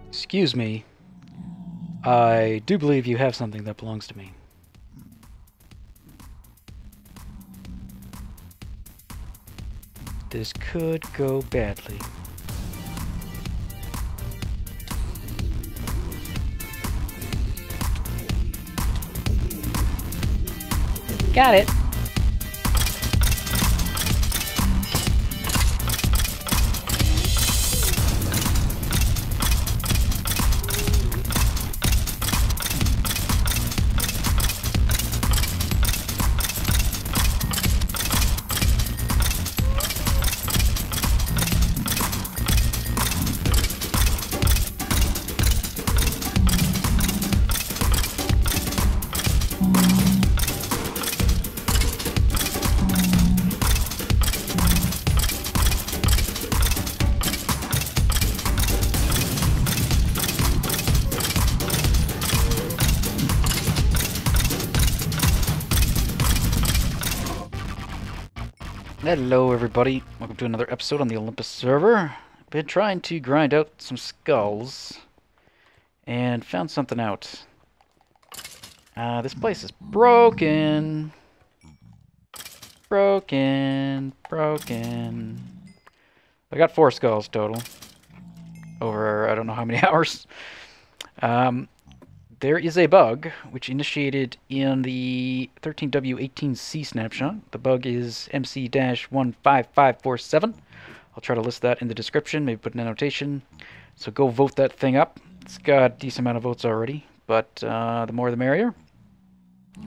Excuse me. I do believe you have something that belongs to me. This could go badly. Got it. Hello everybody, welcome to another episode on the Olympus server. I've been trying to grind out some skulls and found something out. This place is broken. Broken. I got 4 skulls total. Over I don't know how many hours. There is a bug which initiated in the 13W18C snapshot. The bug is MC-15547. I'll try to list that in the description, maybe put an annotation. So go vote that thing up. It's got a decent amount of votes already, but the more the merrier.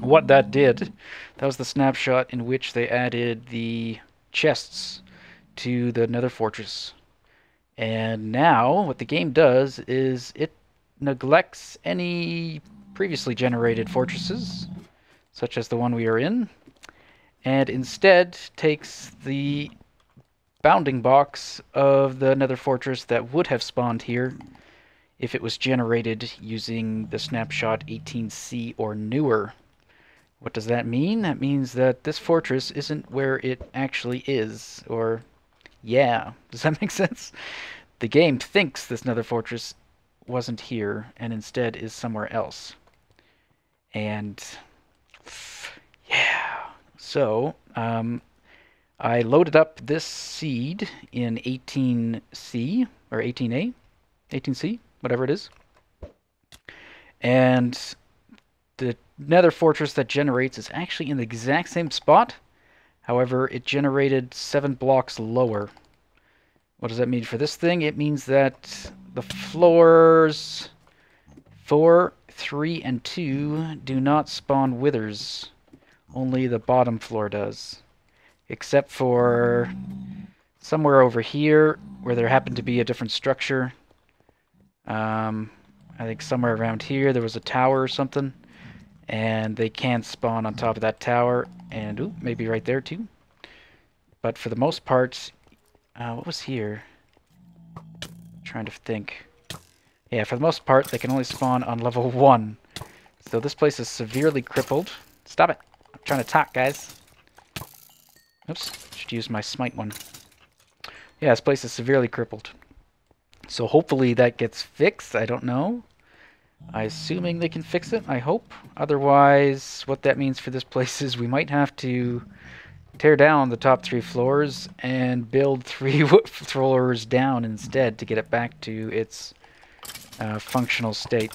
What that did, that was the snapshot in which they added the chests to the Nether fortress. And now what the game does is it neglects any previously generated fortresses, such as the one we are in, and instead takes the bounding box of the Nether fortress that would have spawned here if it was generated using the snapshot 18C or newer. What does that mean? That means that this fortress isn't where it actually is, or yeah, does that make sense? The game thinks this Nether fortress wasn't here and instead is somewhere else. And yeah, so I loaded up this seed in 18C or 18A, 18C, whatever it is, and the Nether fortress that generates is actually in the exact same spot. However, it generated 7 blocks lower. What does that mean for this thing? It means that the floors 4, 3, and 2 do not spawn withers. Only the bottom floor does. Except for somewhere over here where there happened to be a different structure. I think somewhere around here there was a tower or something. And they can spawn on top of that tower. And ooh, maybe right there too. But for the most part, what was here? Trying to think. Yeah, for the most part, they can only spawn on level 1. So this place is severely crippled. Stop it. I'm trying to talk, guys. Oops. Should use my smite one. Yeah, this place is severely crippled. So hopefully that gets fixed. I don't know. I'm assuming they can fix it, I hope. Otherwise, what that means for this place is we might have to tear down the top 3 floors and build 3 floors down instead to get it back to its functional state.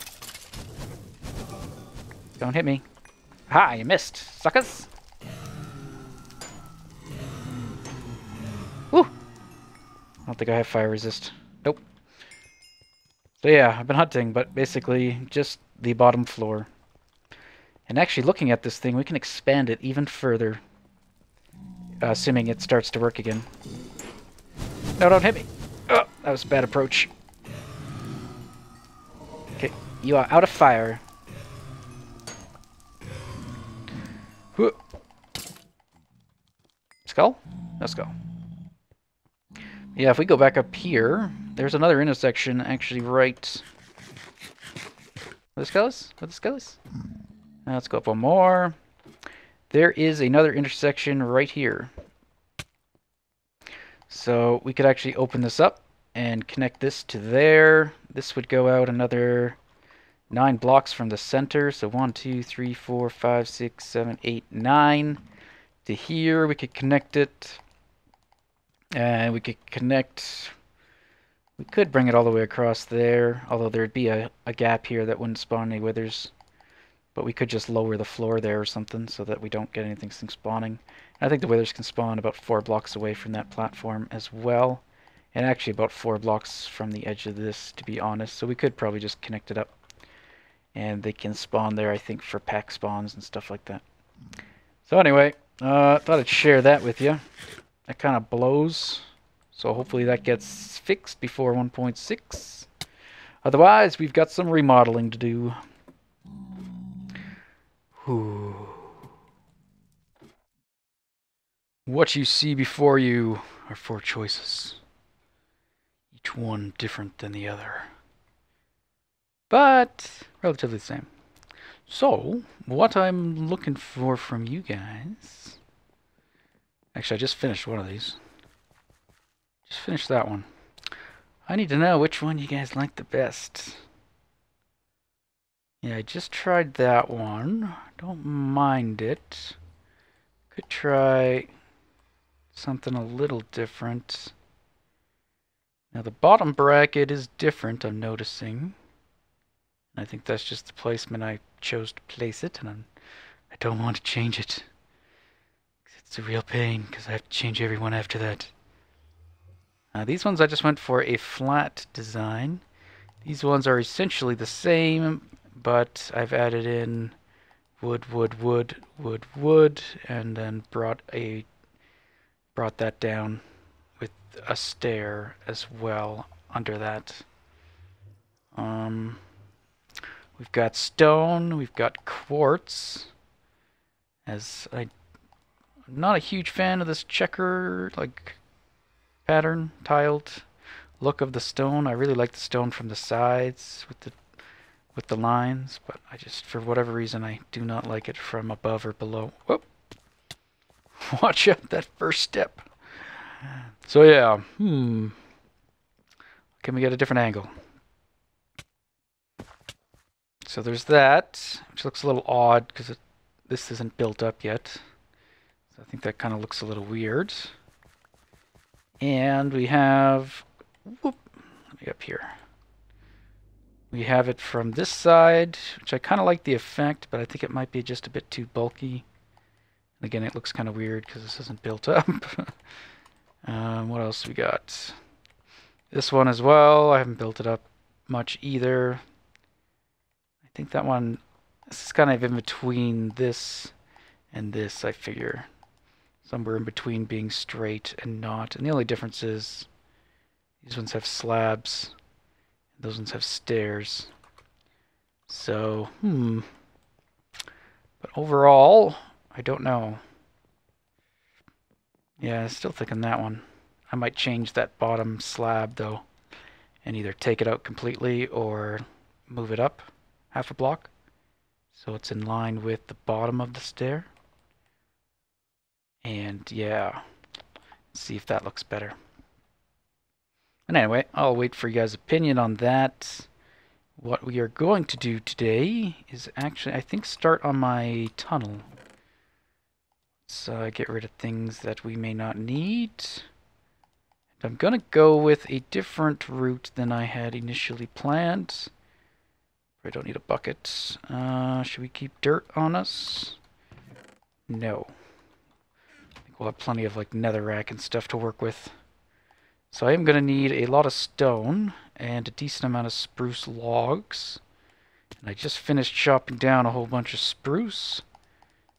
Don't hit me. Ha! You missed, suckers! Woo! I don't think I have fire resist. Nope. So yeah, I've been hunting, but basically just the bottom floor. And actually looking at this thing, we can expand it even further. Assuming it starts to work again. No, don't hit me. Oh, that was a bad approach. Okay, you are out of fire. Whoa. Skull? No skull. Yeah, if we go back up here, there's another intersection actually right... Where the skull is? Where the skull is? Let's go up one more. There is another intersection right here. So we could actually open this up and connect this to there. This would go out another 9 blocks from the center. So 1, 2, 3, 4, 5, 6, 7, 8, 9. To here, we could connect it. And we could connect... We could bring it all the way across there, although there'd be a gap here that wouldn't spawn any withers. But we could just lower the floor there or something so that we don't get anything spawning. I think the withers can spawn about 4 blocks away from that platform as well. And actually about 4 blocks from the edge of this, to be honest. So we could probably just connect it up. And they can spawn there, I think, for pack spawns and stuff like that. So anyway, thought I'd share that with you. That kind of blows. So hopefully that gets fixed before 1.6. Otherwise, we've got some remodeling to do. Whew. What you see before you are 4 choices. Each one different than the other. But relatively the same. So, what I'm looking for from you guys... Actually, I just finished one of these. Just finished that one. I need to know which one you guys like the best. Yeah, I just tried that one. Don't mind it. Could try something a little different. Now the bottom bracket is different, I'm noticing. I think that's just the placement I chose to place it, and I don't want to change it. It's a real pain, because I have to change everyone after that. These ones I just went for a flat design. These ones are essentially the same, but I've added in wood, wood, wood, wood, wood, and then brought that down with a stair as well under that. We've got stone, we've got quartz. As I'm not a huge fan of this checker, like, pattern, tiled look of the stone. I really like the stone from the sides with the lines, but I just, for whatever reason, I do not like it from above or below. Whoop! Watch out, that first step. So yeah, can we get a different angle? So there's that, which looks a little odd because this isn't built up yet. So I think that kind of looks a little weird. And we have, whoop, let me up here. We have it from this side, which I kind of like the effect, but I think it might be just a bit too bulky. And again, it looks kind of weird because this isn't built up. What else we got? This one as well. I haven't built it up much either. I think that one, this is kind of in between this and this, I figure. Somewhere in between being straight and not. And the only difference is these ones have slabs. And those ones have stairs. So, But overall, I don't know. Yeah, I'm still thinking that one. I might change that bottom slab, though. And either take it out completely or move it up half a block. So it's in line with the bottom of the stair. And yeah, see if that looks better. And anyway, I'll wait for you guys' opinion on that. What we are going to do today is actually, I think, start on my tunnel. Let's get rid of things that we may not need. And I'm going to go with a different route than I had initially planned. I don't need a bucket. Should we keep dirt on us? No. We'll have plenty of like netherrack and stuff to work with. So I am going to need a lot of stone and a decent amount of spruce logs. And I just finished chopping down a whole bunch of spruce.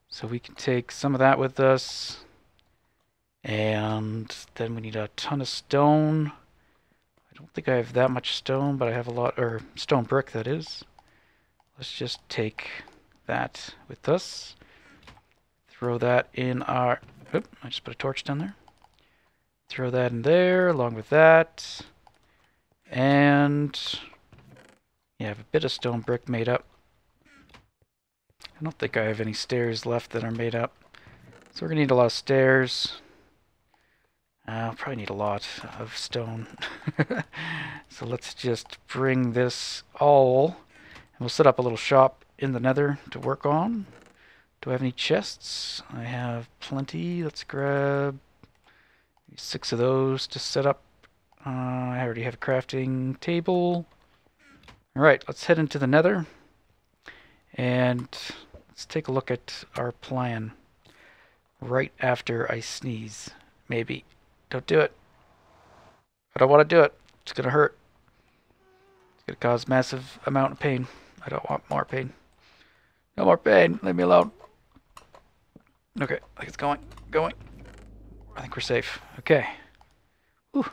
So we can take some of that with us. And then we need a ton of stone. I don't think I have that much stone, but I have a lot, or stone brick that is. Let's just take that with us. Throw that in our... Oop, I just put a torch down there. Throw that in there along with that. And yeah, I have a bit of stone brick made up. I don't think I have any stairs left that are made up. So we're going to need a lot of stairs. I'll probably need a lot of stone. So let's just bring this all, and we'll set up a little shop in the Nether to work on. Do I have any chests? I have plenty. Let's grab 6 of those to set up. I already have a crafting table. Alright, let's head into the Nether. And let's take a look at our plan. Right after I sneeze. Maybe. Don't do it. I don't want to do it. It's going to hurt. It's going to cause massive amount of pain. I don't want more pain. No more pain. Leave me alone. Okay, I think it's going. I think we're safe. Okay. Whew.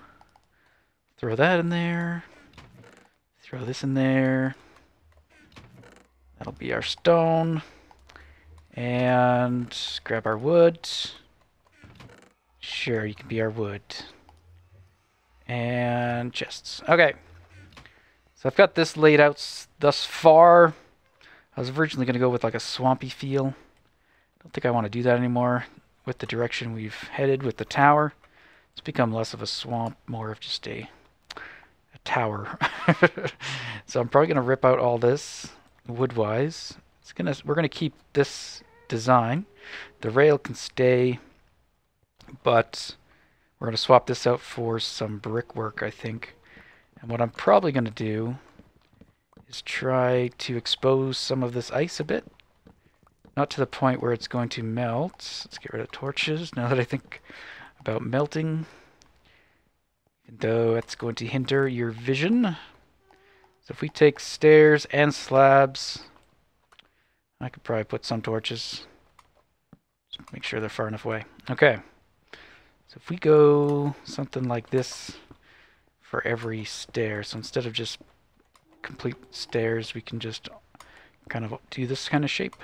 Throw that in there. Throw this in there. That'll be our stone. And grab our wood. Sure, you can be our wood. And chests. Okay. So I've got this laid out thus far. I was originally going to go with like a swampy feel. I don't think I want to do that anymore with the direction we've headed with the tower. It's become less of a swamp, more of just a tower. So I'm probably going to rip out all this wood-wise. We're going to keep this design. The rail can stay, but we're going to swap this out for some brickwork, I think. And what I'm probably going to do is try to expose some of this ice a bit. Not to the point where it's going to melt. Let's get rid of torches now that I think about melting. Even though that's going to hinder your vision. So if we take stairs and slabs, I could probably put some torches. Just make sure they're far enough away. Okay. So if we go something like this for every stair, so instead of just complete stairs, we can just kind of do this kind of shape.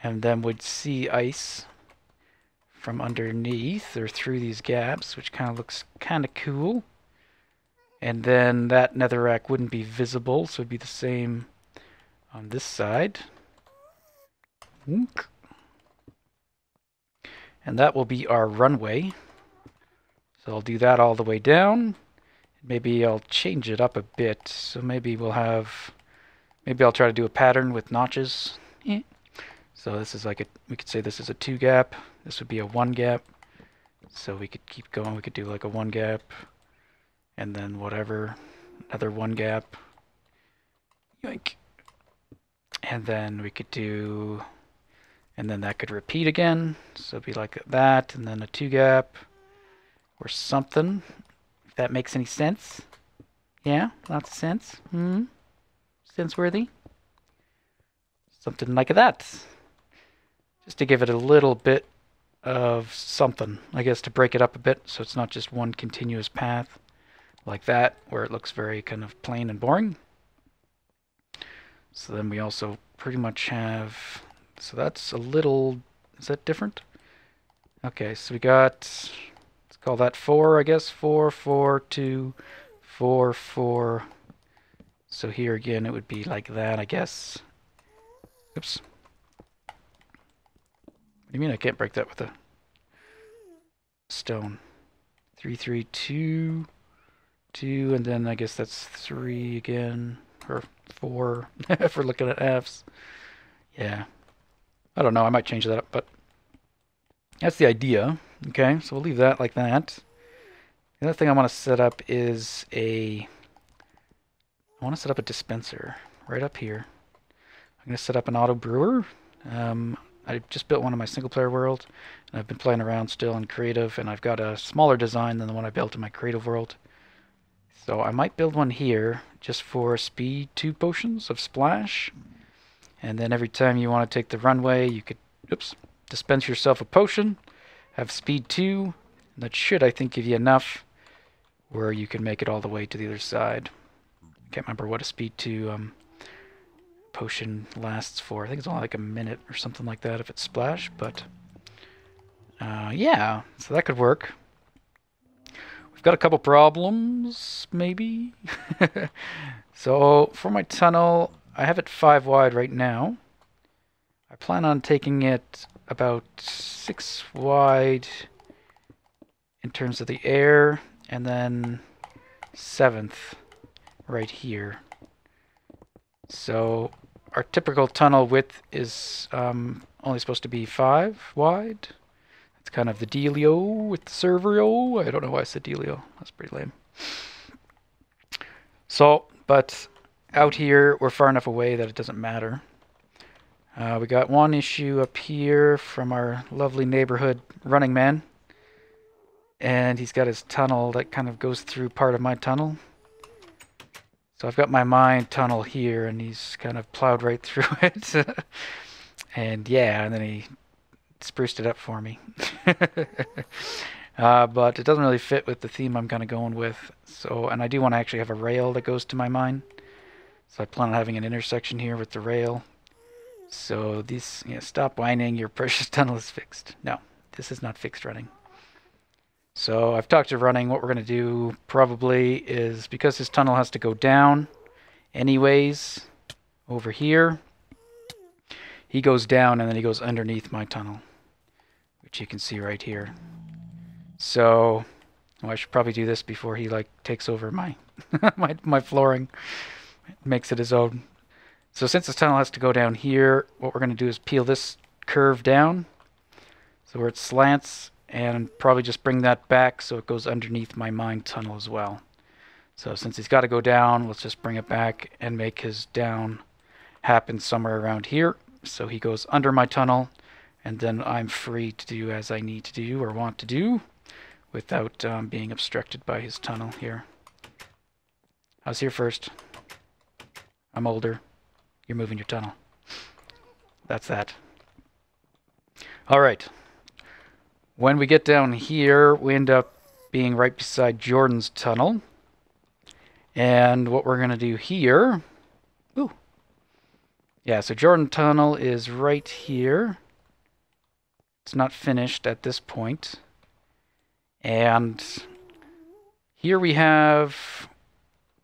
And then we'd see ice from underneath or through these gaps, which kind of looks kind of cool. And then that netherrack wouldn't be visible, so it'd be the same on this side. And that will be our runway. So I'll do that all the way down. Maybe I'll change it up a bit. So maybe we'll have... Maybe I'll try to do a pattern with notches. So this is like we could say this is a 2 gap. This would be a 1 gap. So we could keep going. We could do like a 1 gap. And then whatever. Another 1 gap. Yoink. And then we could do... And then that could repeat again. So it'd be like that. And then a 2 gap. Or something. If that makes any sense. Yeah? Lots of sense. Sense-worthy. Something like that. Just to give it a little bit of something, I guess, to break it up a bit so it's not just one continuous path like that where it looks very kind of plain and boring. So then we also pretty much have, so that's a little, is that different? Okay, so we got, let's call that 4, I guess, 4, 4, 2, 4, 4. So here again it would be like that, I guess. Oops. What do you mean I can't break that with a stone? 3, 3, 2, 2, and then I guess that's 3 again, or 4, if we're looking at Fs. Yeah. I don't know, I might change that up, but that's the idea. Okay, so we'll leave that like that. The other thing I want to set up is I want to set up a dispenser right up here. I'm going to set up an auto brewer. I just built one in my single player world, and I've been playing around still in creative, and I've got a smaller design than the one I built in my creative world. So I might build one here just for speed 2 potions of splash. And then every time you want to take the runway, you could, dispense yourself a potion, have speed 2, and that should, I think, give you enough where you can make it all the way to the other side. I can't remember what a speed 2 potion lasts for. I think it's only like a minute or something like that if it's splash, but yeah, so that could work. We've got a couple problems, maybe. So for my tunnel, I have it 5 wide right now. I plan on taking it about 6 wide and terms of the air, and then 7th right here. So our typical tunnel width is only supposed to be 5 wide. That's kind of the dealio with the serverio. I don't know why I said dealio. That's pretty lame. So, but out here, we're far enough away that it doesn't matter. We got one issue up here from our lovely neighborhood running man. And he's got his tunnel that kind of goes through part of my tunnel. So I've got my mine tunnel here, and he's kind of plowed right through it. And yeah, and then he spruced it up for me. But it doesn't really fit with the theme I'm kind of going with. So, and I do want to actually have a rail that goes to my mine. So I plan on having an intersection here with the rail. So these, yeah, stop whining, your precious tunnel is fixed. No, this is not fixed running. So I've talked to running. What we're going to do probably is, because his tunnel has to go down anyways over here, he goes down and then he goes underneath my tunnel, which you can see right here. So I should probably do this before he like takes over my my flooring, makes it his own. So since this tunnel has to go down here, what we're going to do is peel this curve down so where it slants, and probably just bring that back so it goes underneath my mine tunnel as well. So since he's got to go down, let's just bring it back and make his down happen somewhere around here. So he goes under my tunnel, and then I'm free to do as I need to do or want to do without being obstructed by his tunnel here. I was here first. I'm older. You're moving your tunnel. That's that. All right. When we get down here, we end up being right beside Jordan's tunnel. And what we're going to do here... Ooh. Yeah, so Jordan's tunnel is right here. It's not finished at this point. And here we have...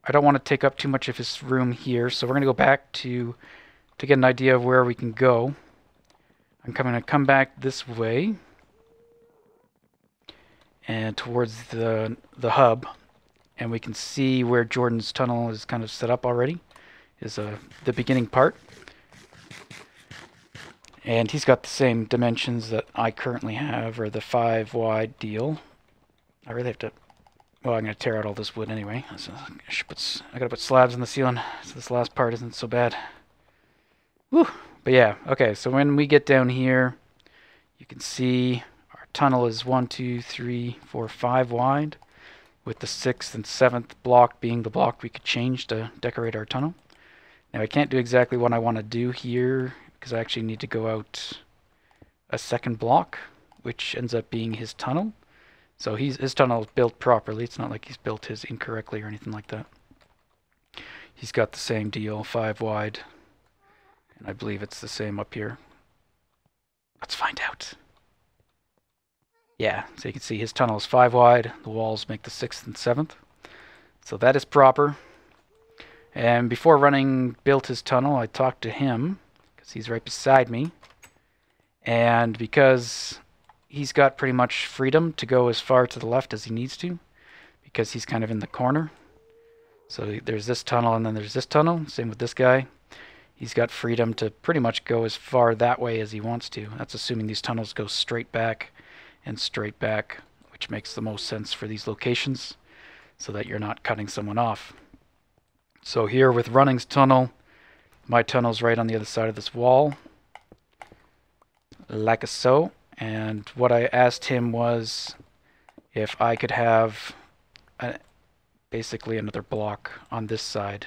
I don't want to take up too much of his room here, so we're going to go back to get an idea of where we can go. I'm going to come back this way and towards the hub, and we can see where Jordan's tunnel is kind of set up already, is the beginning part. And he's got the same dimensions that I currently have, or the 5 wide deal. I really have to... Well, I'm going to tear out all this wood anyway. So I got to put slabs in the ceiling, so this last part isn't so bad. Woo! But yeah, okay, so when we get down here, you can see our tunnel is 1, 2, 3, 4, 5 wide, with the 6th and 7th block being the block we could change to decorate our tunnel. Now, I can't do exactly what I want to do here, because I actually need to go out a 2nd block, which ends up being his tunnel. So his tunnel is built properly. It's not like he's built his incorrectly or anything like that. He's got the same deal, 5 wide. And I believe it's the same up here. Let's find out. Yeah, so you can see his tunnel is 5 wide. The walls make the 6th and 7th. So that is proper. And before running built his tunnel, I talked to him, because he's right beside me. And because... he's got pretty much freedom to go as far to the left as he needs to, because he's kind of in the corner. So there's this tunnel and then there's this tunnel. Same with this guy. He's got freedom to pretty much go as far that way as he wants to. That's assuming these tunnels go straight back and straight back, which makes the most sense for these locations, so that you're not cutting someone off. So here with Running's tunnel, my tunnel's right on the other side of this wall, like so. And what I asked him was if I could have basically another block on this side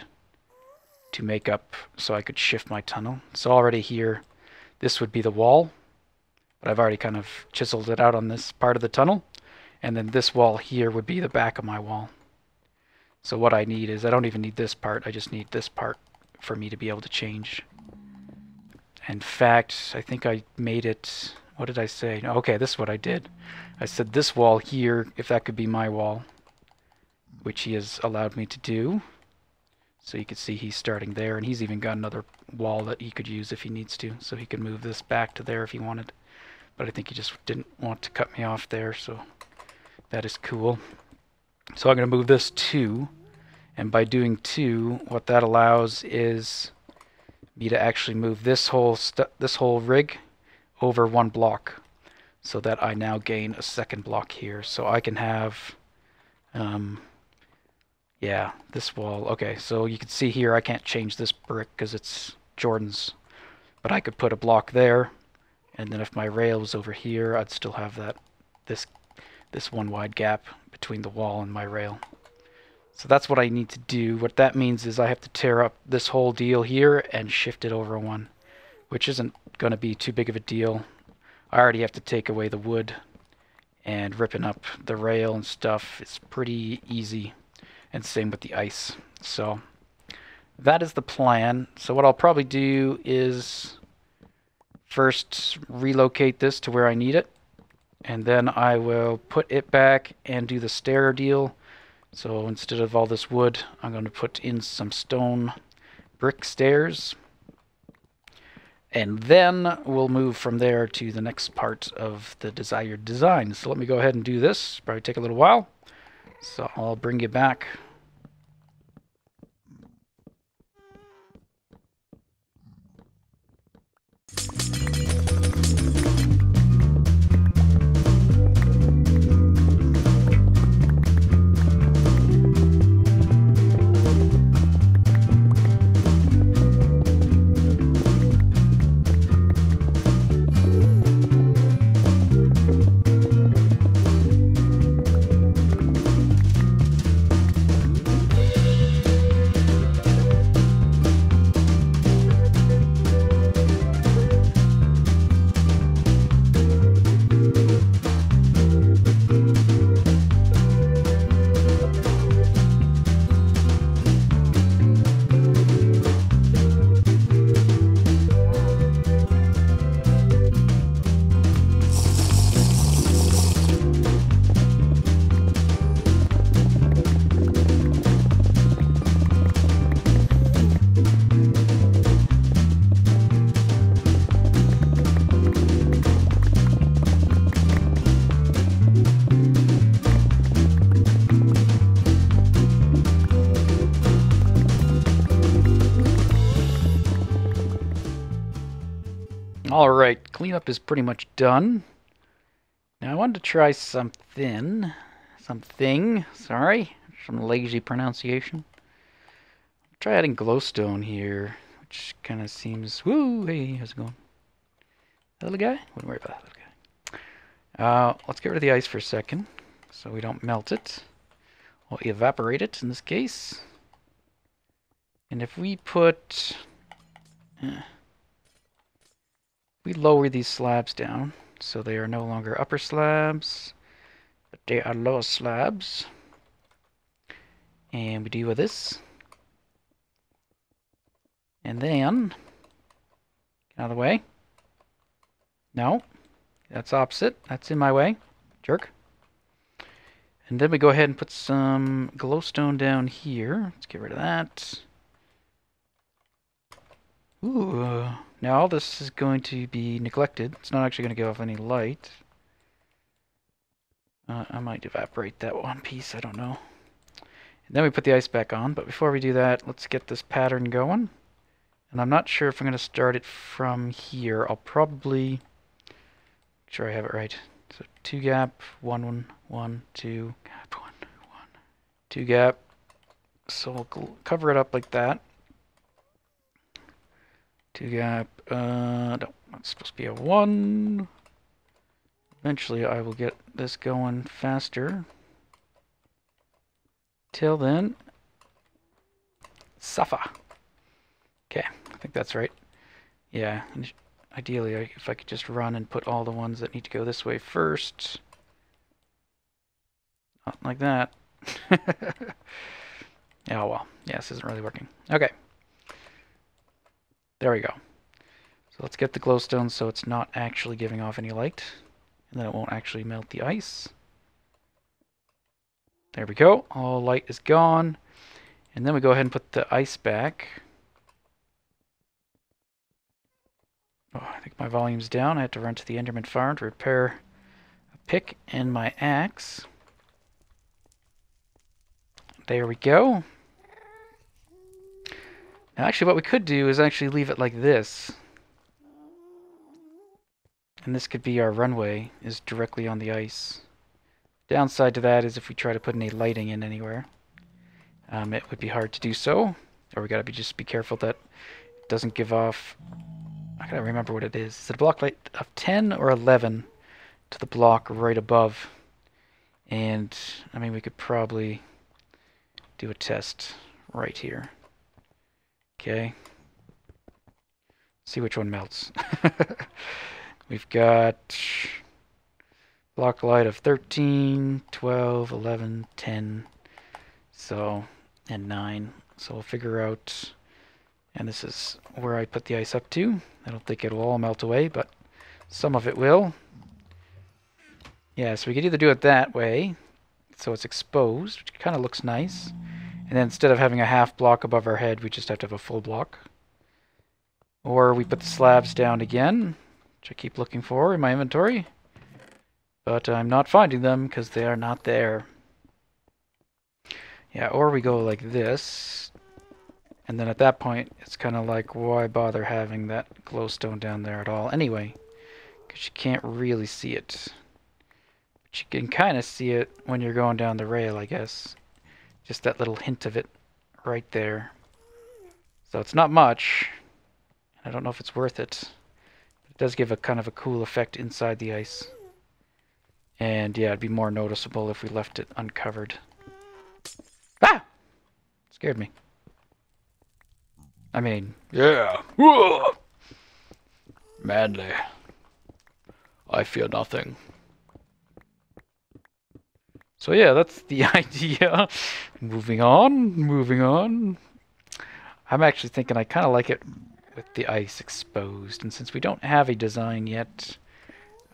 to make up so I could shift my tunnel. So already here, this would be the wall, but I've already kind of chiseled it out on this part of the tunnel. And then this wall here would be the back of my wall. So what I need is, I don't even need this part, I just need this part for me to be able to change. In fact, I think I made it... What did I say? Okay, this is what I did. I said this wall here, if that could be my wall, which he has allowed me to do. So you can see he's starting there, and he's even got another wall that he could use if he needs to. So he could move this back to there if he wanted. But I think he just didn't want to cut me off there, so That is cool. So I'm going to move this 2. And by doing 2, what that allows is me to actually move this whole rig over 1 block, so that I now gain a second block here. So I can have, yeah, this wall. Okay, so you can see here I can't change this brick because it's Jordan's, but I could put a block there, and then if my rail was over here, I'd still have this one wide gap between the wall and my rail. So that's what I need to do. What that means is I have to tear up this whole deal here and shift it over 1, which isn't going to be too big of a deal. I already have to take away the wood, and ripping up the rail and stuff is pretty easy, and same with the ice. So that is the plan. So what I'll probably do is first relocate this to where I need it, and then I will put it back and do the stair deal. So instead of all this wood, I'm going to put in some stone brick stairs. And then we'll move from there to the next part of the desired design. So let me go ahead and do this. Probably take a little while. So I'll bring you back. Alright, cleanup is pretty much done. Now I wanted to try something, sorry, some lazy pronunciation. Try adding glowstone here, which kind of seems, woo, hey, how's it going? That little guy? Wouldn't worry about that little guy. Let's get rid of the ice for a second, so we don't melt it. We'll evaporate it in this case. And if we put... we lower these slabs down, so they are no longer upper slabs, but they are lower slabs. And we deal with this. And then, get out of the way. No, that's opposite. That's in my way. Jerk. And then we go ahead and put some glowstone down here. Let's get rid of that. Ooh. Now all this is going to be neglected. It's not actually going to give off any light. I might evaporate that one piece, I don't know. And then we put the ice back on, but before we do that, let's get this pattern going. And I'm not sure if I'm going to start it from here. I'll probably... make sure I have it right. So 2 gap, 1, 1, 1, 2, gap, 1, 1, 2 gap. So we'll cover it up like that. 2 gap, no, that's supposed to be a 1. Eventually I will get this going faster. Till then, suffer. Okay, I think that's right. Yeah, ideally if I could just run and put all the ones that need to go this way first. Not like that. Oh well, yeah, this isn't really working. Okay. There we go. So let's get the glowstone so it's not actually giving off any light. And then it won't actually melt the ice. There we go. All light is gone. And then we go ahead and put the ice back. Oh, I think my volume's down. I have to run to the Enderman farm to repair a pick and my axe. There we go. Now, actually, what we could do is actually leave it like this. And this could be our runway, is directly on the ice. Downside to that is if we try to put any lighting in anywhere, it would be hard to do so. Or we gotta just be careful that it doesn't give off... I gotta remember what it is. Is it a block light of 10 or 11 to the block right above? And, I mean, we could probably do a test right here. Okay. See which one melts. We've got block light of 13, 12, 11, 10, so, and 9. So we'll figure out, and this is where I put the ice up to. I don't think it'll all melt away, but some of it will. Yeah, so we could either do it that way, so it's exposed, which kind of looks nice. And then instead of having a half block above our head, we just have to have a full block. Or we put the slabs down again, which I keep looking for in my inventory. But I'm not finding them because they are not there. Yeah, or we go like this. And then at that point, it's kind of like, why bother having that glowstone down there at all anyway? Because you can't really see it. But you can kind of see it when you're going down the rail, I guess. Just that little hint of it right there. So it's not much. I don't know if it's worth it. It does give a kind of a cool effect inside the ice. And yeah, it'd be more noticeable if we left it uncovered. Ah! Scared me. I mean, yeah. Whoa! Manly. I feel nothing. So yeah, that's the idea. Moving on, moving on. I'm actually thinking I kind of like it with the ice exposed. And since we don't have a design yet,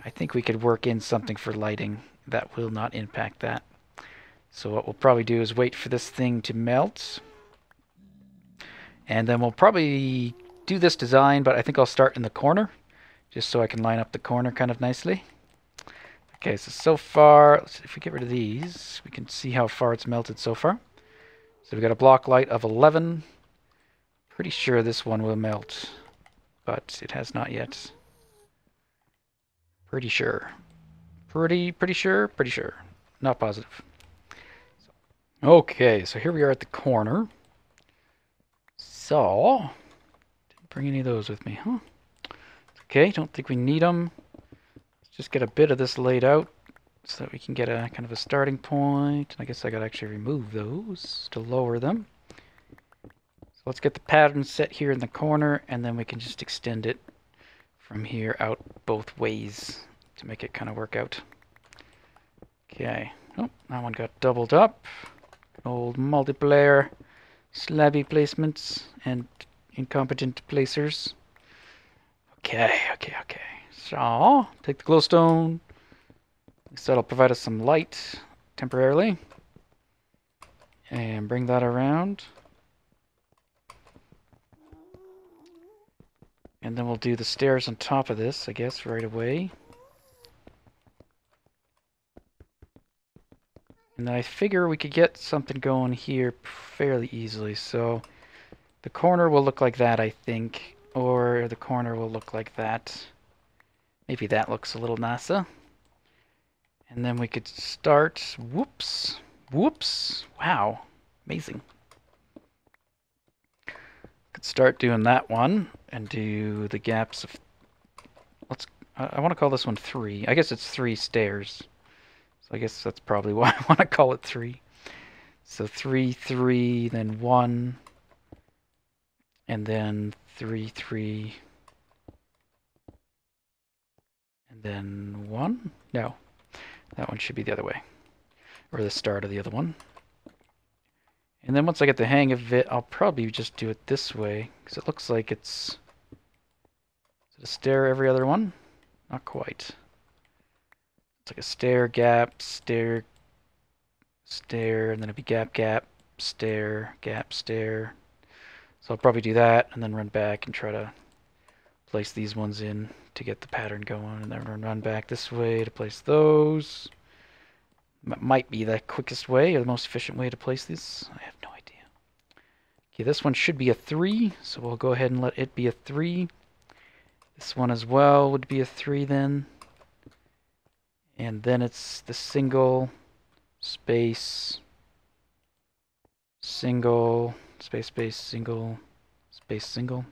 I think we could work in something for lighting that will not impact that. So what we'll probably do is wait for this thing to melt. And then we'll probably do this design, but I think I'll start in the corner, just so I can line up the corner kind of nicely. Okay, so far, let's see, if we get rid of these, we can see how far it's melted so far. So we've got a block light of 11. Pretty sure this one will melt, but it has not yet. Pretty sure. Pretty sure. Not positive. Okay, so here we are at the corner. So, didn't bring any of those with me, huh? Okay, don't think we need them. Let's just get a bit of this laid out so that we can get a kind of a starting point. I guess I gotta actually remove those to lower them. So let's get the pattern set here in the corner, and then we can just extend it from here out both ways to make it kind of work out. Okay. Oh, that one got doubled up. Old multiplayer slabby placements and incompetent placers. Okay. So, take the glowstone. So that'll provide us some light temporarily. And bring that around. And then we'll do the stairs on top of this, I guess, right away. And I figure we could get something going here fairly easily. So the corner will look like that, I think. Or the corner will look like that. Maybe that looks a little nicer. And then we could start... Whoops. Wow. Amazing. Could start doing that one and do the gaps of... I want to call this one 3. I guess it's 3 stairs. So I guess that's probably why I want to call it 3. So 3, 3, then 1, and then 3, 3, and then 1? No, that one should be the other way, or the start of the other one. And then once I get the hang of it, I'll probably just do it this way, because it looks like it's... Is it a stair every other one? Not quite. It's like a stair, gap, stair, stair, and then it'd be gap, gap, stair, gap, stair. So I'll probably do that and then run back and try to place these ones in to get the pattern going, and then run back this way to place those. Might be the quickest way or the most efficient way to place this. I have no idea. Okay, this one should be a 3, so we'll go ahead and let it be a 3. This one as well would be a 3 then. And then it's the single, space, single, space, space, single, space, single.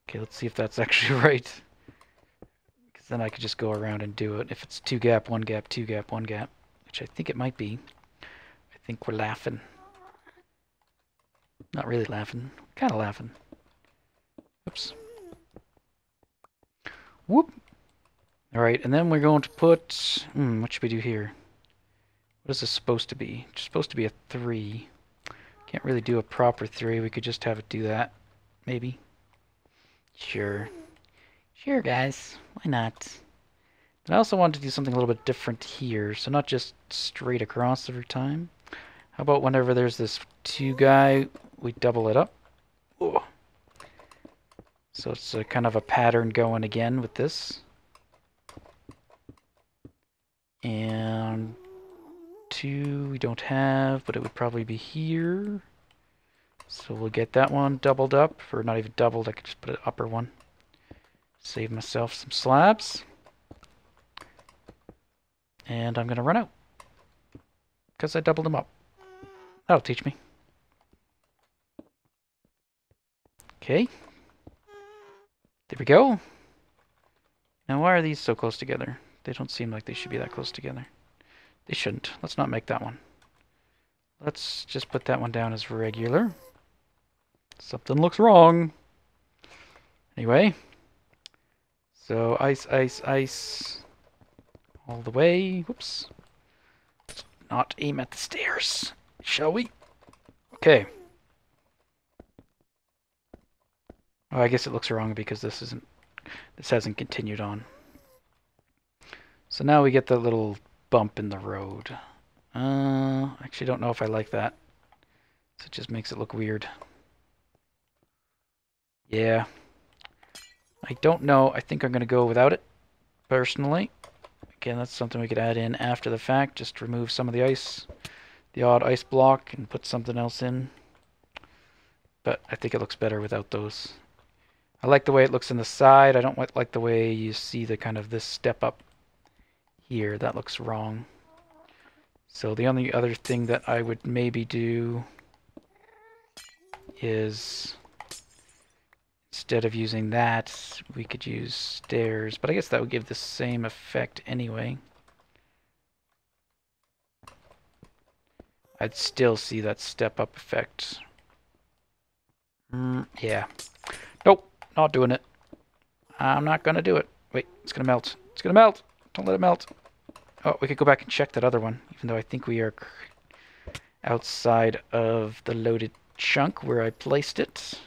Okay, let's see if that's actually right. Because then I could just go around and do it. If it's 2 gap, 1 gap, 2 gap, 1 gap, which I think it might be. I think we're laughing. Not really laughing. Kind of laughing. Oops. Whoop. Alright, and then we're going to put... what should we do here? What is this supposed to be? It's supposed to be a 3. Can't really do a proper 3. We could just have it do that. Maybe. Sure. Sure, guys. Why not? But I also wanted to do something a little bit different here. So not just straight across every time. How about whenever there's this 2 guy, we double it up? Ooh. So it's a kind of a pattern going again with this. And 2 we don't have, but it would probably be here. So we'll get that one doubled up, or not even doubled, I could just put an upper one. Save myself some slabs. And I'm going to run out. Because I doubled them up. That'll teach me. Okay. There we go. Now why are these so close together? They don't seem like they should be that close together. They shouldn't. Let's not make that one. Let's just put that one down as regular. Something looks wrong. Anyway. So ice, ice, ice. All the way. Whoops. Let's not aim at the stairs, shall we? Okay. Oh, I guess it looks wrong because this hasn't continued on. So now we get the little bump in the road. Actually don't know if I like that. So it just makes it look weird. Yeah. I don't know. I think I'm going to go without it, personally. Again, that's something we could add in after the fact. Just remove some of the ice, the odd ice block, and put something else in. But I think it looks better without those. I like the way it looks in the side. I don't like the way you see the kind of this step up here. That looks wrong. So the only other thing that I would maybe do is, instead of using that, we could use stairs. But I guess that would give the same effect anyway. I'd still see that step up effect. Yeah. Nope, not doing it. I'm not gonna do it. Wait, it's gonna melt. It's gonna melt. Don't let it melt. Oh, we could go back and check that other one, even though I think we are outside of the loaded chunk where I placed it.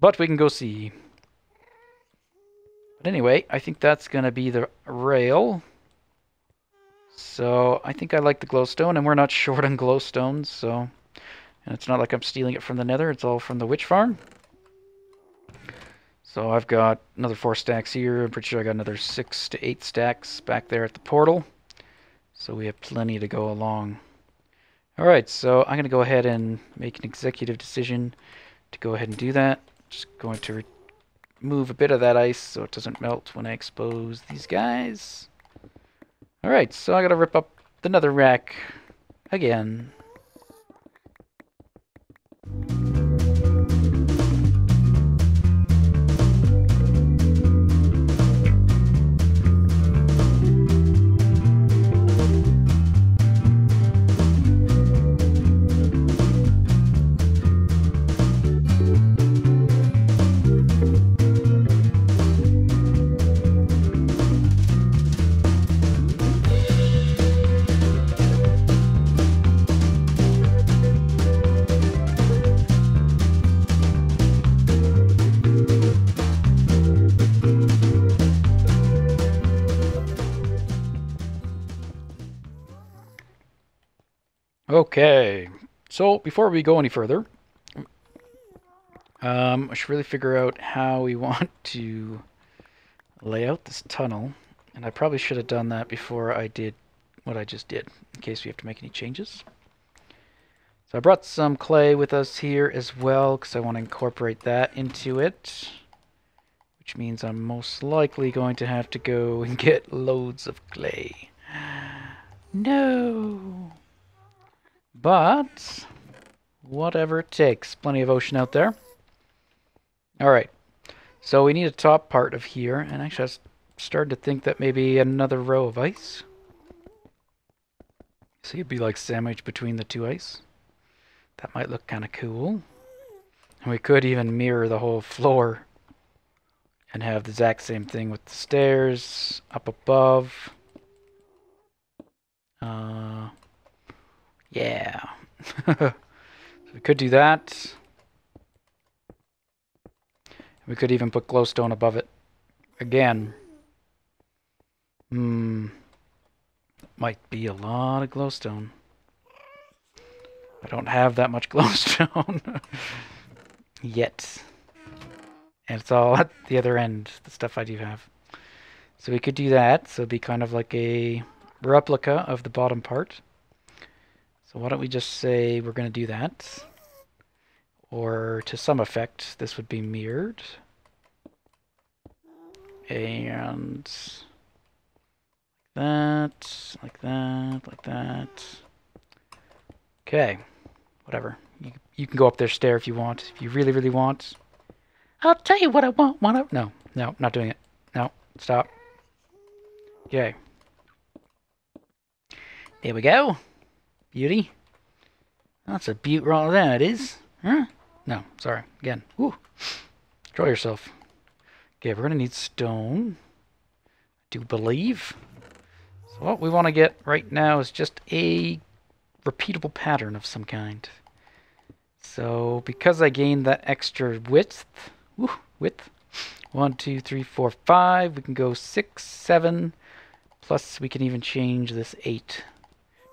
But we can go see. But anyway, I think that's going to be the rail. So I think I like the glowstone, and we're not short on glowstones, so... And it's not like I'm stealing it from the Nether, it's all from the witch farm. So I've got another 4 stacks here. I'm pretty sure I got another 6 to 8 stacks back there at the portal. So we have plenty to go along. Alright, so I'm going to go ahead and make an executive decision to go ahead and do that. Just going to remove a bit of that ice so it doesn't melt when I expose these guys. Alright, so I got to rip up the nether rack again. Okay, so before we go any further, I should really figure out how we want to lay out this tunnel. And I probably should have done that before I did what I just did, in case we have to make any changes. So I brought some clay with us here as well, because I want to incorporate that into it. Which means I'm most likely going to have to go and get loads of clay. No! But whatever it takes. Plenty of ocean out there. Alright. So we need a top part of here, and actually I was starting to think that maybe another row of ice. So it'd be like sandwiched between the two ice. That might look kind of cool. And we could even mirror the whole floor and have the exact same thing with the stairs up above. Yeah. So we could do that. We could even put glowstone above it. Again. Might be a lot of glowstone. I don't have that much glowstone yet. And it's all at the other end, the stuff I do have. So we could do that. So it'd be kind of like a replica of the bottom part. So why don't we just say we're going to do that. Or to some effect, this would be mirrored. And like that. Okay, whatever. You can go up their stair if you want. If you really, really want. I'll tell you what I want. No, not doing it. No, stop. Okay. There we go. Beauty. That's a beaut right there, it is. Huh? No, sorry. Again. Woo. Control yourself. Okay, we're going to need stone. I do believe. So what we want to get right now is just a repeatable pattern of some kind. So because I gained that extra width, 1, 2, 3, 4, 5, we can go 6, 7, plus we can even change this 8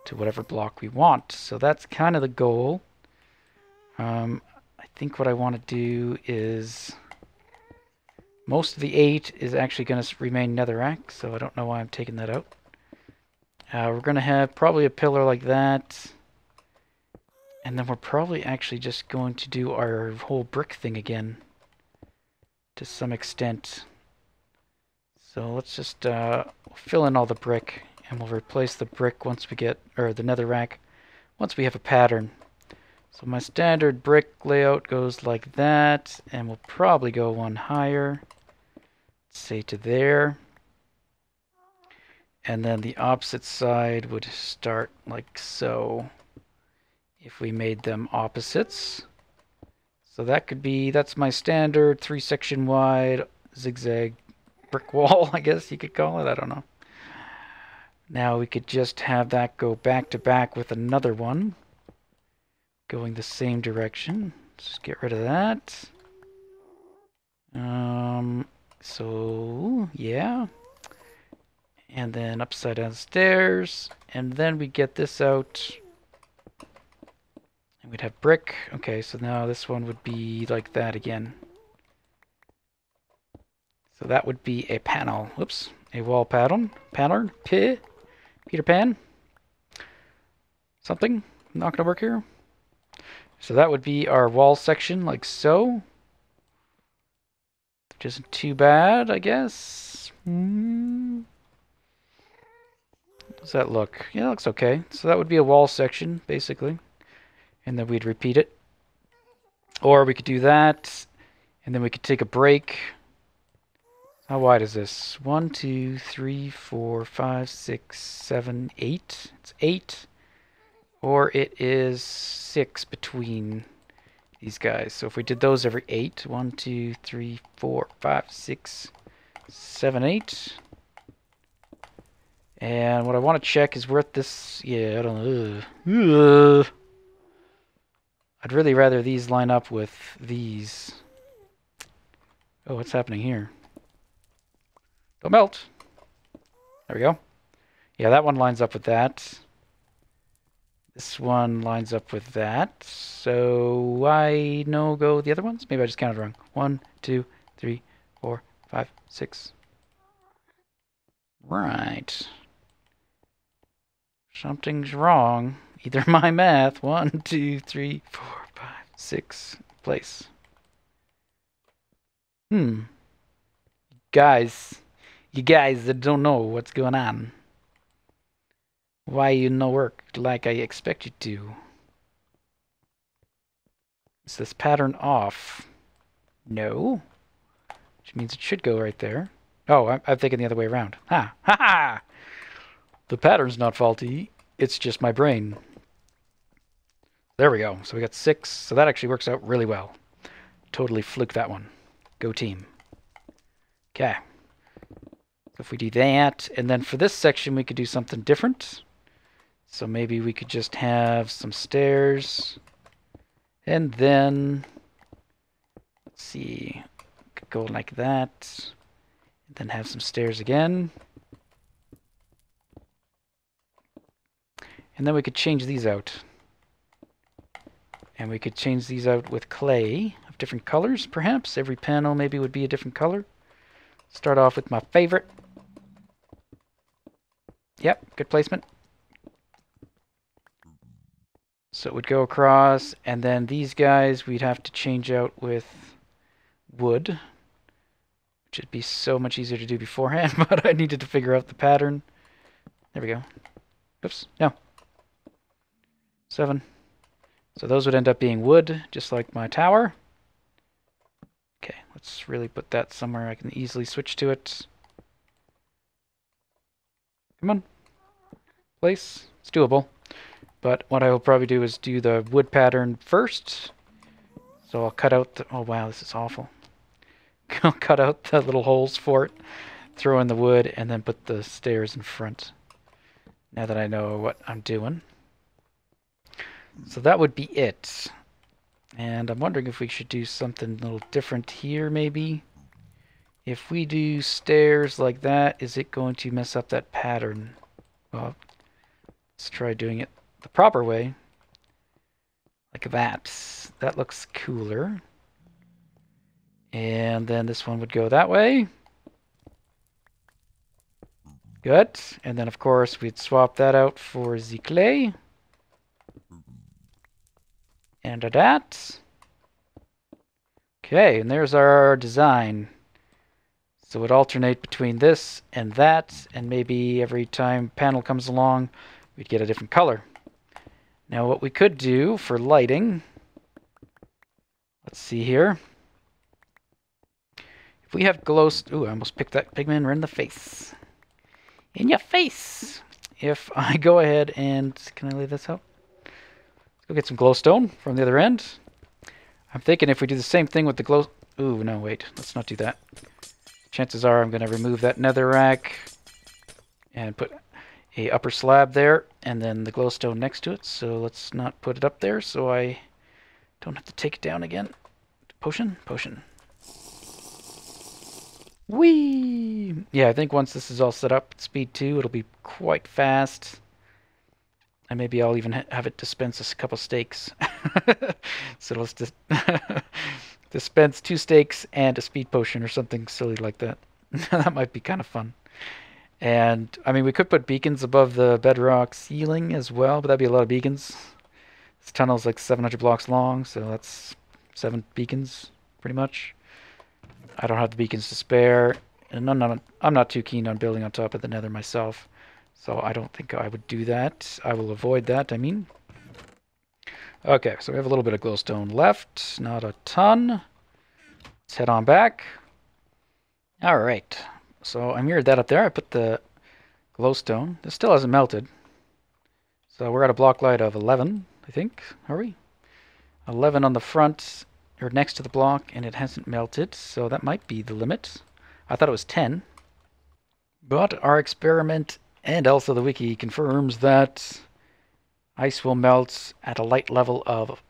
to whatever block we want. So that's kind of the goal. I think what I want to do is most of the 8 is actually going to remain netherrack, so I don't know why I'm taking that out. We're going to have probably a pillar like that. And then we're probably actually just going to do our whole brick thing again. To some extent. So let's just fill in all the brick. And we'll replace the brick once we get, or the netherrack, once we have a pattern. So my standard brick layout goes like that. And we'll probably go one higher. Say to there. And then the opposite side would start like so. If we made them opposites. So that could be, that's my standard 3-section wide zigzag brick wall, I guess you could call it. I don't know. Now we could just have that go back to back with another one. Going the same direction. Let's just get rid of that. So, yeah. And then upside down stairs. And then we get this out. And we'd have brick. Okay, so now this one would be like that again. So that would be a panel. Whoops. A wall pattern. Peter Pan. Something. Not going to work here. So that would be our wall section, like so. Which isn't too bad, I guess. How does that look? Yeah, it looks okay. So that would be a wall section, basically. And then we'd repeat it. Or we could do that. And then we could take a break. How wide is this? 1, 2, 3, 4, 5, 6, 7, 8. It's 8. Or it is 6 between these guys. So if we did those every 8. 1, 2, 3, 4, 5, 6, 7, 8. And what I want to check is where this... Yeah, I don't know. I'd really rather these line up with these. Oh, what's happening here? Don't melt. There we go. Yeah, that one lines up with that. This one lines up with that. So I no-go the other ones? Maybe I just counted wrong. 1, 2, 3, 4, 5, 6. Right. Something's wrong. Either my math. 1, 2, 3, 4, 5, 6. Place. Guys. You guys that don't know what's going on. Why you no work like I expect you to? Is this pattern off? No. Which means it should go right there. Oh, I'm thinking the other way around. Ha! Ha ha! The pattern's not faulty. It's just my brain. There we go. So we got 6. So that actually works out really well. Totally fluke that one. Go team. Okay. So if we do that, and then for this section we could do something different. So maybe we could just have some stairs. And then, let's see, could go like that. And then have some stairs again. And then we could change these out. And we could change these out with clay of different colors, perhaps. Every panel maybe would be a different color. Start off with my favorite. Yep, good placement. So it would go across, and then these guys we'd have to change out with wood, which would be so much easier to do beforehand, but I needed to figure out the pattern. There we go. Oops, no. 7. So those would end up being wood, just like my tower. Okay, let's really put that somewhere I can easily switch to it. Come on. Place. It's doable. But what I will probably do is do the wood pattern first. So I'll cut out the... Oh, wow, this is awful. I'll cut out the little holes for it, throw in the wood, and then put the stairs in front. Now that I know what I'm doing. So that would be it. And I'm wondering if we should do something a little different here, maybe. If we do stairs like that, is it going to mess up that pattern? Well, let's try doing it the proper way. Like that. That looks cooler. And then this one would go that way. Good. And then, of course, we'd swap that out for the clay. And that. Okay, and there's our design. So it would alternate between this and that, and maybe every time panel comes along, we'd get a different color. Now what we could do for lighting, let's see here. If we have glow... Ooh, I almost picked that pigman right in the face. In your face! If I go ahead and... Can I lay this out? Let's go get some glowstone from the other end. I'm thinking if we do the same thing with the glow... Ooh, no, wait. Let's not do that. Chances are I'm going to remove that nether rack and put a upper slab there and then the glowstone next to it. So let's not put it up there so I don't have to take it down again. Potion? Potion. Whee! Yeah, I think once this is all set up at speed 2, it'll be quite fast. And maybe I'll even have it dispense a couple steaks. So let's just dispense 2 steaks and a speed potion or something silly like that. That might be kind of fun. And, I mean, we could put beacons above the bedrock ceiling as well, but that'd be a lot of beacons. This tunnel's like 700 blocks long, so that's 7 beacons, pretty much. I don't have the beacons to spare, and I'm not too keen on building on top of the nether myself, so I don't think I would do that. I will avoid that, I mean. Okay, so we have a little bit of glowstone left, not a ton. Let's head on back. Alright, so I mirrored that up there. I put the glowstone. This still hasn't melted. So we're at a block light of 11, I think. Are we? 11 on the front, or next to the block, and it hasn't melted, so that might be the limit. I thought it was 10. But our experiment, and also the wiki, confirms that ice will melt at a light level of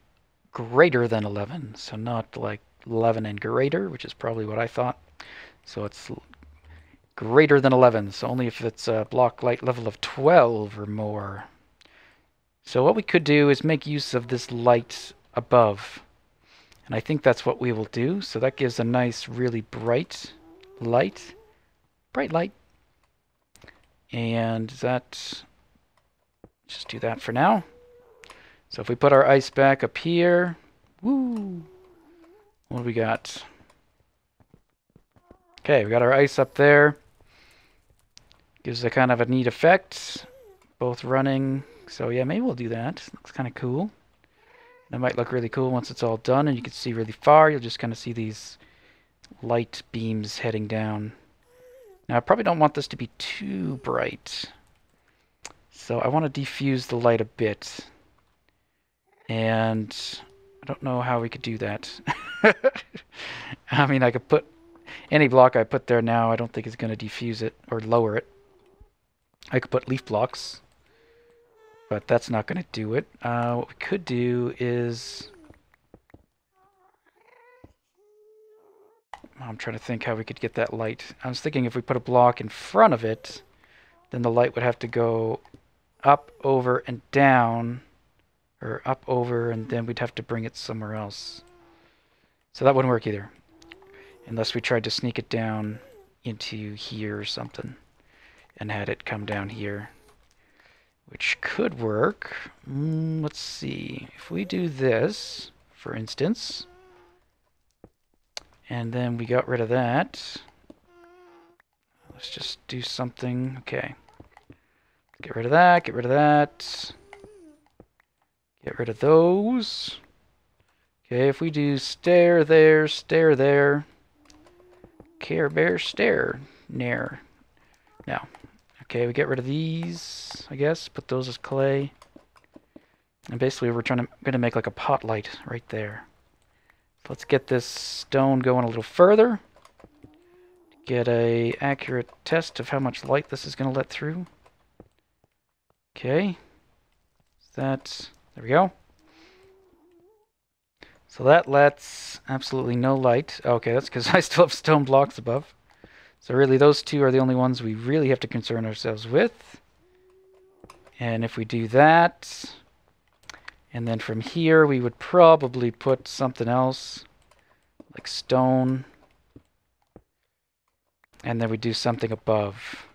greater than 11. So not like 11 and greater, which is probably what I thought. So it's greater than 11, so only if it's a block light level of 12 or more. So what we could do is make use of this light above. And I think that's what we will do. So that gives a nice, really bright light. Bright light. And that, just do that for now. So if we put our ice back up here, woo, what do we got? Okay, we got our ice up there. Gives a kind of a neat effect, both running. So yeah, maybe we'll do that. Looks kind of cool. That might look really cool once it's all done and you can see really far. You'll just kind of see these light beams heading down. Now I probably don't want this to be too bright. So I want to diffuse the light a bit. And I don't know how we could do that. I mean, I could put any block I put there now, I don't think is going to diffuse it or lower it. I could put leaf blocks, but that's not going to do it. What we could do is... I'm trying to think how we could get that light. I was thinking if we put a block in front of it, then the light would have to go up, over, and down. Or up, over, and then we'd have to bring it somewhere else. So that wouldn't work either. Unless we tried to sneak it down into here or something. And had it come down here. Which could work. Let's see. If we do this, for instance... And then we got rid of that. Let's just do something. Okay. Get rid of that, get rid of that. Get rid of those. Okay, if we do stare there, Care Bear stare, nair. Now, okay, we get rid of these, I guess. Put those as clay. And basically we're gonna make like a pot light right there. Let's get this stone going a little further. Get a accurate test of how much light this is going to let through. Okay. There we go. So that lets absolutely no light. Okay, that's because I still have stone blocks above. So really those two are the only ones we really have to concern ourselves with. And if we do that... And then from here, we would probably put something else, like stone. And then we do something above.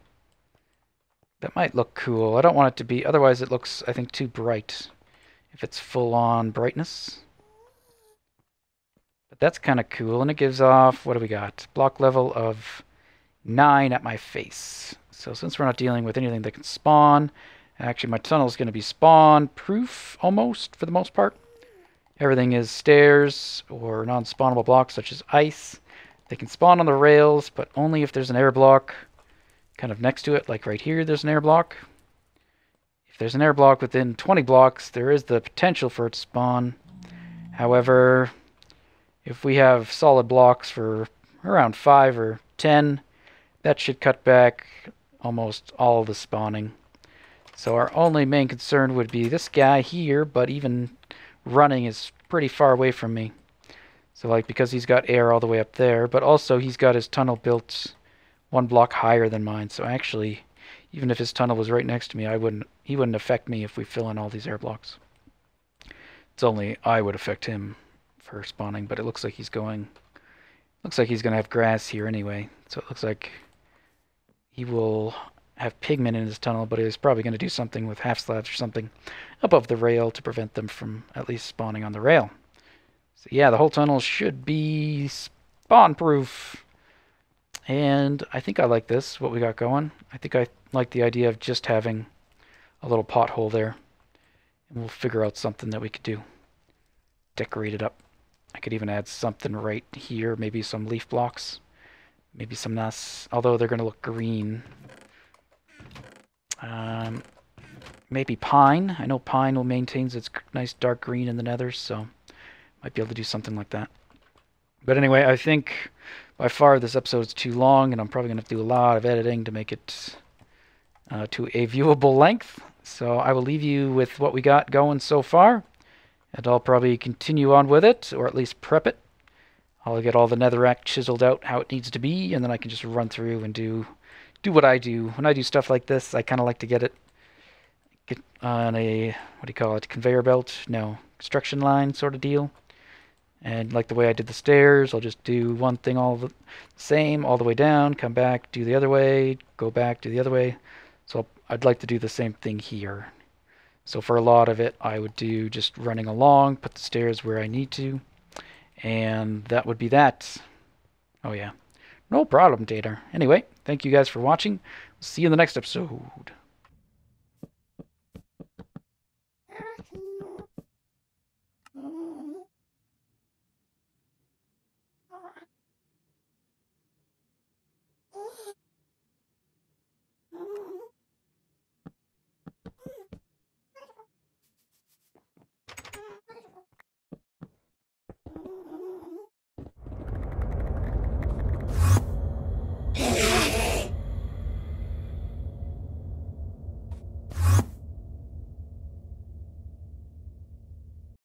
That might look cool. I don't want it to be, otherwise it looks, I think, too bright. If it's full-on brightness. But that's kind of cool, and it gives off, what do we got? Block level of 9 at my face. So since we're not dealing with anything that can spawn... Actually, my tunnel is going to be spawn-proof, almost, for the most part. Everything is stairs or non-spawnable blocks, such as ice. They can spawn on the rails, but only if there's an air block kind of next to it. Like right here, there's an air block. If there's an air block within 20 blocks, there is the potential for it to spawn. However, if we have solid blocks for around 5 or 10, that should cut back almost all the spawning. So our only main concern would be this guy here, but even running is pretty far away from me. So like because he's got air all the way up there, but also he's got his tunnel built 1 block higher than mine. So actually, even if his tunnel was right next to me, he wouldn't affect me if we fill in all these air blocks. It's only I would affect him for spawning, but it looks like he's going to have grass here anyway. So it looks like he will have pigment in his tunnel, but he's probably going to do something with half slabs or something above the rail to prevent them from at least spawning on the rail. So yeah, the whole tunnel should be spawn-proof. And I think I like this, what we got going. I think I like the idea of just having a little pothole there. And we'll figure out something that we could do. Decorate it up. I could even add something right here, maybe some leaf blocks. Maybe some nuts, although they're going to look green. Maybe pine. I know pine will maintain its nice dark green in the nether, so might be able to do something like that. But anyway, I think by far this episode is too long, and I'm probably going to have to do a lot of editing to make it to a viewable length. So I will leave you with what we got going so far, and I'll probably continue on with it, or at least prep it. I'll get all the netherrack chiseled out how it needs to be, and then I can just run through and do what I do. When I do stuff like this, I kind of like to get on a, what do you call it, conveyor belt? No, construction line sort of deal. And like the way I did the stairs, I'll just do one thing all the same all the way down, come back, do the other way, go back, do the other way. So I'd like to do the same thing here. So for a lot of it, I would do just running along, put the stairs where I need to, and that would be that. Oh yeah, no problem, Data. Anyway, thank you guys for watching. See you in the next episode.